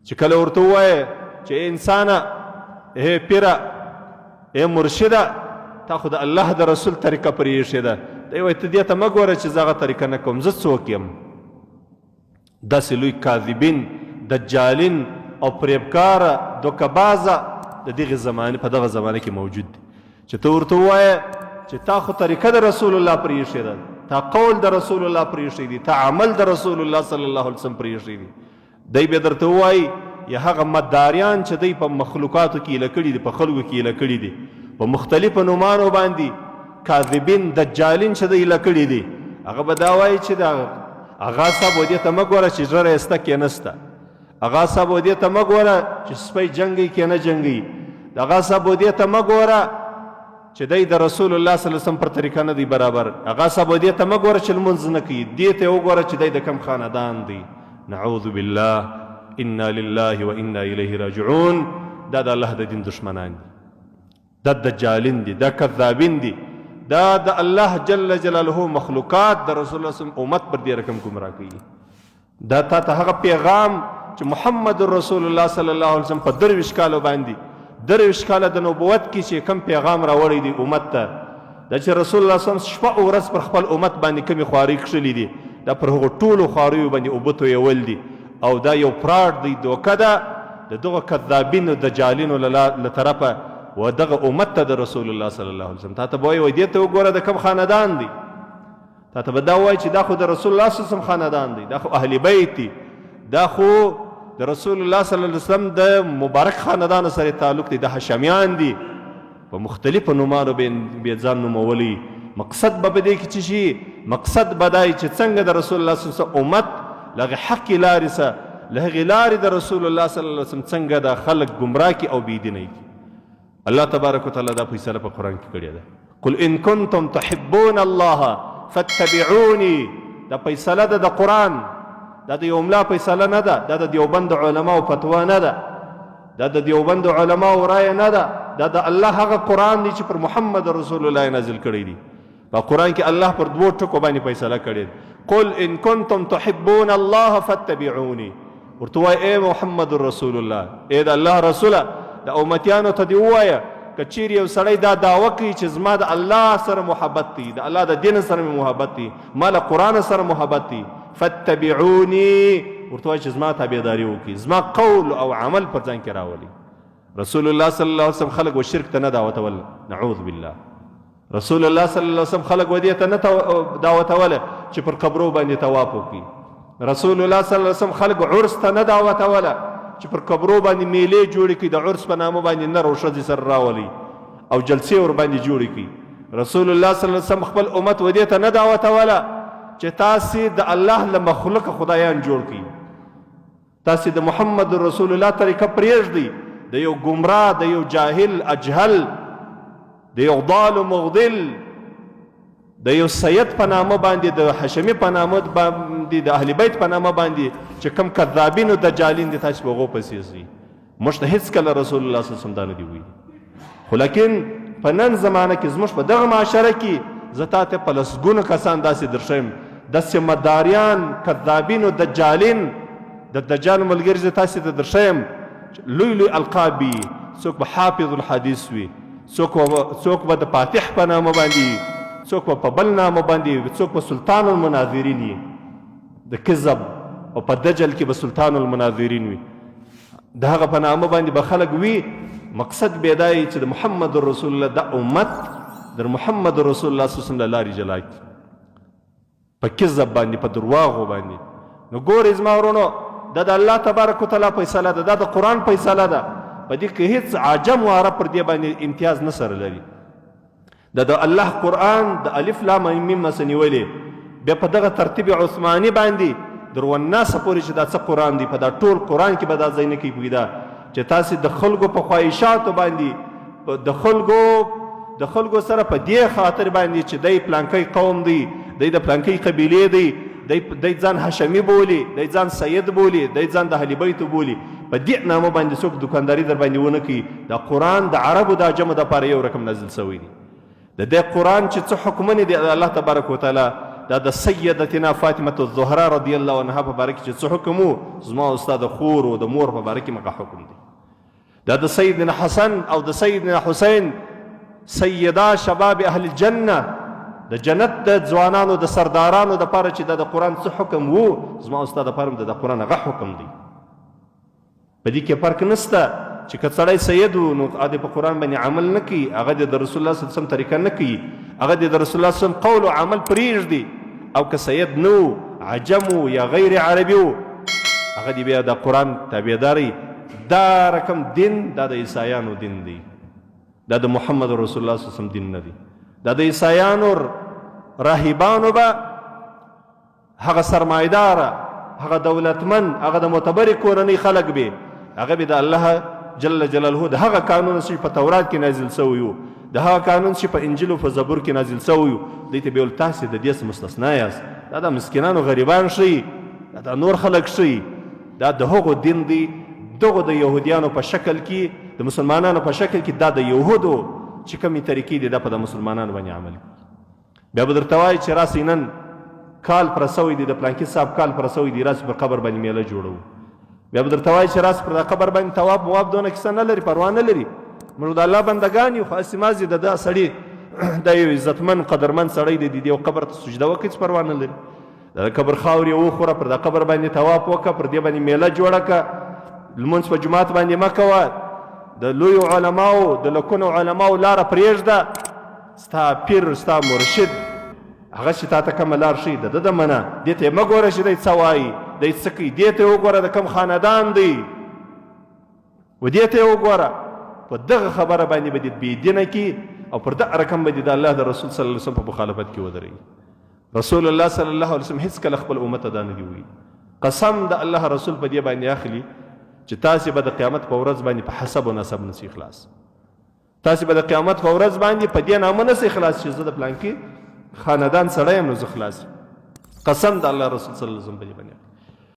چې کله ورته ووایه چې انسانه ای پیره ای مرشده تا خو د الله د رسول طریقه پرې ایښې ده دی وایي ته دې ته مه ګوره چې زه هغه طریقه نه کوم زه څوک یم داسې لوی کاذبین دجالین او فریبکاره دوکهبازه د دغې زمانې په دغه زمانه کې موجود دي چې ته ورته ووایه چې تا خو طریقه د رسول الله پرې ایښې ده تا قول د رسول الله پرې ایښی دی تا عمل د رسول الله صلی الله علیه وسلم پرې ایښی دی دی بیا درته ووایي یا هغه مداریان چې دی په مخلوقاتو کې ایله کړي دي په خلکو کې ایله کړي دي په مختلفو نومانو باندې کاذبین دجالین چې دی ایله کړي دي هغه به دا وایي چې د اغا صاحب و دې ته مه ګوره چې زړه رایسته کېنسته اغا صاحب و دې ته مه ګوره چې سپی جنګوي که نه جنګوي اغا صاحب و دې ته مه ګوره چې دی د رسول الله صلی الله علیه وسلم پر طریقه نه دی برابر اغا صاحب و دې ته مه ګوره چې لمونځ نه کوي دې ته یې وګوره چې دی د کوم خاندان دی نعوذ بالله انا لله و انا الیه راجعون دا د الله د دین دشمنان دي دا دجالین دي دا کذابین دي دا د الله جل جلاله مخلوقات د رسول الله صلی الله علیه وسلم امت پر دې رقم ګمراه کوي دا تا ته هغه پیغام چې محمد رسول الله صلی الله علیه وسلم په 23 کالو باندې 23 کاله د نبوت کې چې کم پیغام راوړی دی امت ته دا چې رسول الله صلی الله علیه وسلم شپه او ورځ پر خپل امت باندې کمې خوارۍ کښلي دي دا پر هغو ټولو خواریو باندې اوبه تویول دي او دا یو فراډ دی دوکه ده د دغه کذابینو دجالینو له طرفه و دغه امت ته د رسول الله صلی الله علیه وسلم تا ته به وایي دې ته وګوره د کوم خاندان دی تا ته به دا وایي چې دا خو د رسول الله صلی الله علیه وسلم خاندان دی دا خو اهل بیت دي دا خو د رسول الله صلی الله علیه وسلم د مبارک خاندان سره تعلق دی د هاشمیان دي په مختلفو نومانو به ځان نومولی مقصد به دې کې څه شي مقصد به دا چې څنګه د رسول الله صلی الله علیه وسلم امت له هغې حقې لارې سه له هغې لارې د رسول الله صلی الله علیه وسلم څنګه د خلک ګمراه کړي او بېدینه کړي الله تبارک وتعالی دا فیصله په قرآن کې کړې ده قل ان کنتم تحبون الله فاتبعوني دا فیصله ده د قرآن دا د یو ملا فیصله نه ده دا د دیوبند علماو فتوا نه ده دا د دیوبند علماو رایه نه ده دا د الله هغه قرآن دی چې پر محمد رسول الله نازل کړی دی په قرآن کې الله پر دوو ټکو باندې فیصله کړې قل ان کنتم تحبون الله فاتبعوني ورته وایه ای محمد رسول الله ای د الله رسوله د امتیانو ته دې ووایه که چیرې یو سړی دا دعوه کوي چې زما د الله سره محبت دی د الله د دین سره مې محبت دی ما له قرآن سره محبت دی فاتبعوني ورته وایه چې زما تابعداري وکړي زما قول او عمل پر ځان کې راولي رسول الله صلی الله علیه وسلم خلق و شرک ته نه دعوتول نعوذ بالله رسول الله صلی الله علیه وسلم خلق و دې ته نه دعوتوله چې پر قبرو باندې طواف وکړي رسول الله صلی الله علیه وسلم خلق عرس ته نه دعوتوله چې پر قبرو باندې میلې جوړې کړي د عرس په نامه باندې نر او ښځې سره راولي او جلسې ور باندې جوړې کړي رسول الله صلی الله علیه وسلم خپل امت و دې ته نه دعوتوله چې تاسې د الله له مخلوقه خدایان جوړ کړي تاسې د محمد رسول الله طریقه پرېږدئ د یو ګمراه د یو جاهل اجهل د یو ضال و مغضل د یو سید په نامه باندې د حشمي په نامه باندې د اهل بیت په نامه باندې چې کوم کذابین او دجالین دي تاسې په هغو پسې ځئ موږ ته هېڅکله رسول الله صلی الله علیه وسلم دا نه دي ویلي خو لیکن په نن زمانه کې زموږ په دغه معاشره کې زه تا ته په لسګونو کسان داسې درښیم داسې مداریان کذابین او دجالین د دجال ملګري زه تاسې ته درښیم لوی لوی القاب وي څوک به حافظ الحدیث وي څوک به د فاتح په نامه باندې څوک به په بل نامه باندې څوک به سلطان المناظرین وي د کذب او په دجل کې به سلطان المناظرین وي د هغه په نامه باندې به خلک وي مقصد به دا چې د محمد رسول الله د امت د محمد رسول الله صلی الله علیه وسلم له لارې جلا کړي په کذب باندې په درواغو باندې نو ګورئ زما ورونو دا د الله تبارک وتعالی فیصله ده دا د قرآن فیصله ده په دې کې هیڅ عجم و عرب پر دې باندې امتیاز نه سره لري دا د الله قرآن د الف لام میم څخه نیولې بیا په دغه ترتیب عثماني باندې در والناس پورې چې دا څه قرآن دی په دا ټول قرآن کې به دا ځای نه کوي پوهېده چې تاسې د خلکو په خواهشاتو باندې د خلکو سره په دې خاطر باندې چې دی پلانکی قوم دی دی د پلانکی قبیلې دی دی ځان هاشمي بولي دی ځان سید بولي دی ځان د اهل بیتو بولي په دې نامه باندې څوک دکانداري در باندې ونه کوي دا قرآن د عربو د عجمو دپاره یو رقم نازل شوی دی د دې قرآن چې څه حکمونه دي د الله تبارک وتعالی دا د سیدتنا فاطمه الزهرا رضی الله عنها په باره کې چې څه حکم و زما او ستا د خور او د مور په باره کې مغه حکم دی. دا د سیدنا حسن او د سیدنا حسین سیدا شباب اهل الجنه د جنت د ځوانانو د سردارانو د پاره چې د قرآن څه حکم وو زما او ستا د پاره د قرآن هغه حکم دی. په دې کې فرق نشته چې که سړی سید و نو هغه په قرآن باندې عمل نه کوي، هغه د رسول الله صلی الله علیه وسلم طریقه نه کوي، هغه د رسول الله صلی الله علیه وسلم قول او عمل پرېږدي، او که سید نو عجم یا غیر عربي و هغه دی بیا د قرآن تابعداري. دا رقم دین دا د عیسایانو دین دی، دا د محمد رسول الله صلی الله علیه وسلم دین نه دی. دا د عیسایانو راهبانو به هغه سرمایداره، هغه دولتمن، هغه د معتبرې کورنۍ خلک به هغه به د الله جل جلاله د هغه قانون چې په تورات کې نازل شوی و، د هغه قانون چې په انجیل او په زبور کې نازل شوی و، دوی ته به ویل تاسې د دې مستثنا یاست، دا د مسکینانو غریبان شئ، دا د نور خلک شئ. دا د هغو دین دی، دغه د یهودیانو په شکل کې، د مسلمانانو په شکل کې، دا د یهودو چې کومې طریقې دي دا په د مسلمانانو باندې عمل کوي. بیا به درته وایي چې راسئ نن کال پوره سوی دی، د پلانکي صاحب کال پوره سوی دی، راسئ پر قبر باندې میله جوړوو. بیا به درته وایي چې راسئ پر د قبر باندې طواف مواب دونه کیسه نه لري، پروا نه لري، موږ د الله بندګان یو، خو هسې مازې د دا سړي دا یو عزتمن قدرمن سړی دی، د دې قبر ته سجده وکړي چې پروا نه لري. د قبر خاورې وخوره، پر د قبر باندې طواف وکړه، پر دې باندې میله جوړه کړه، لمونځ په جومات باندې مه کوه، د لویو علماو د لکونو علماو لاره پرېږده، ستا پیر ستا مرشد هغه چې تا ته کومه لار ښیي د ده د منه، دې ته یې مه ګوره چې دی څه وایي، دی څه کوي، دې ته یې وګوره د کوم خاندان دی، و دې ته یې وګوره. په دغه خبره باندې به دې بېدینه کي، او پر دغه رقم به دې د الله د رسول صلی الله علیه وسلم په مخالفت کې ودرېږي. رسول الله صلی الله علیه وسلم هېڅکله خپل امت ته دا نه دي ویلي. قسم د الله رسول په دې باندې اخلي چې تاسې به د قیامت په ورځ باندې په حسب و نسب نسئ خلاص، تاسې به د قیامت په ورځ باندې په دې نامه نسئ خلاص چې زه د پلانکي خاندان سړی یم نو زه خلاص. قسم د الله رسول صلی الله علیه وسلم په دې باندې